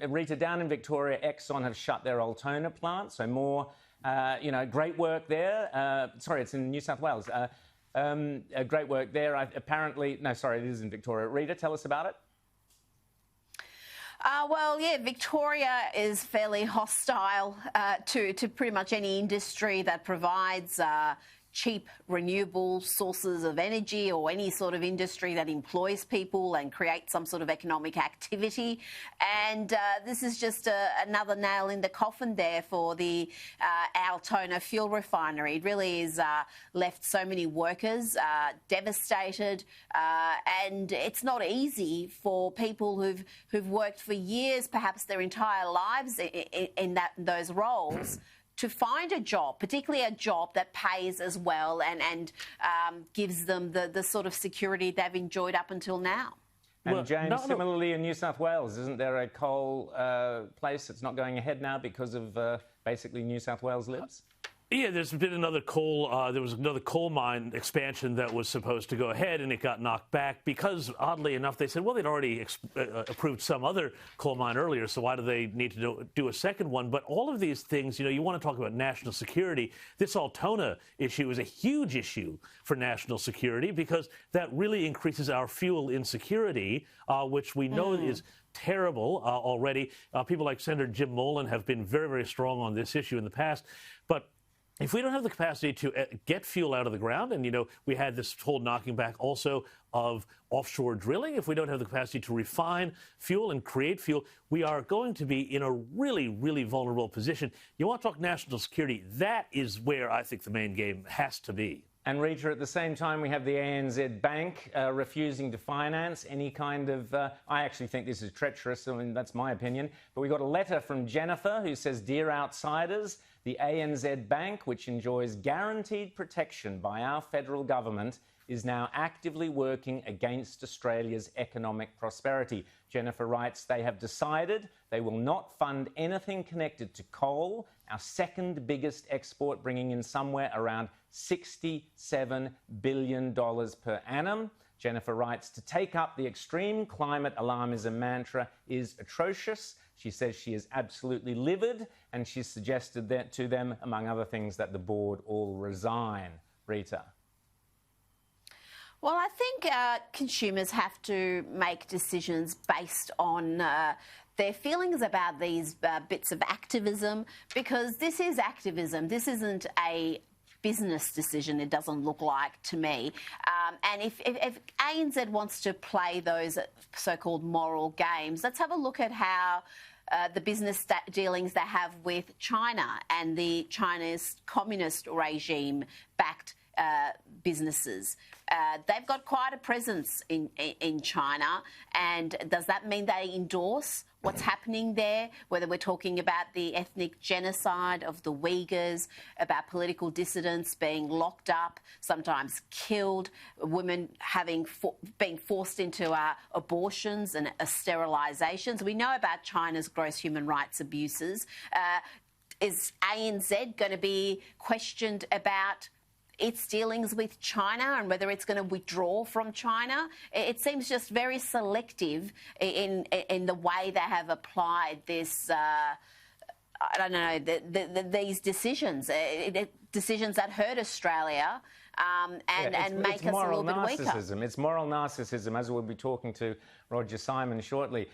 Rita, down in Victoria, Exxon have shut their Altona plant, so more, great work there. Sorry, it's in New South Wales. Great work there. It is in Victoria. Rita, tell us about it. Victoria is fairly hostile to pretty much any industry that provides cheap renewable sources of energy, or any sort of industry that employs people and creates some sort of economic activity. And this is just another nail in the coffin there for the Altona fuel refinery. It really has left so many workers devastated, and it's not easy for people who've worked for years, perhaps their entire lives in those roles, to find a job, particularly a job that pays as well and gives them the sort of security they've enjoyed up until now. And James, similarly in New South Wales, isn't there a coal place that's not going ahead now because of basically New South Wales Libs? Yeah, there's been another there was another coal mine expansion that was supposed to go ahead, and it got knocked back because, oddly enough, they said, well, they'd already approved some other coal mine earlier, so why do they need to do a second one? But all of these things, you want to talk about national security. This Altona issue is a huge issue for national security because that really increases our fuel insecurity, which we know is terrible already. People like Senator Jim Molan have been very, very strong on this issue in the past. But if we don't have the capacity to get fuel out of the ground, and, we had this whole knocking back also of offshore drilling, if we don't have the capacity to refine fuel and create fuel, we are going to be in a really, really vulnerable position. You want to talk national security, that is where I think the main game has to be. And Rita, at the same time, we have the ANZ Bank refusing to finance any kind of... I actually think this is treacherous. I mean, that's my opinion. But we got a letter from Jennifer who says, "Dear outsiders, the ANZ Bank, which enjoys guaranteed protection by our federal government, is now actively working against Australia's economic prosperity." Jennifer writes, "They have decided they will not fund anything connected to coal, our second biggest export, bringing in somewhere around $67 billion per annum." Jennifer writes, "To take up the extreme climate alarmism mantra is atrocious." She says she is absolutely livid, and she's suggested that to them, among other things, that the board all resign. Rita. Well, I think consumers have to make decisions based on their feelings about these bits of activism, because this is activism. This isn't a business decision, it doesn't look like to me. And if ANZ wants to play those so-called moral games, let's have a look at how the business dealings they have with China and the China's communist regime-backed businesses. They've got quite a presence in China, and does that mean they endorse what's happening there, whether we're talking about the ethnic genocide of the Uyghurs, about political dissidents being locked up, sometimes killed, women being forced into abortions and sterilisations? We know about China's gross human rights abuses. Is ANZ going to be questioned about its dealings with China and whether it's going to withdraw from China? It seems just very selective in the way they have applied this, I don't know, these decisions, decisions that hurt Australia and make us a little bit weaker. It's moral narcissism, as we'll be talking to Roger Simon shortly.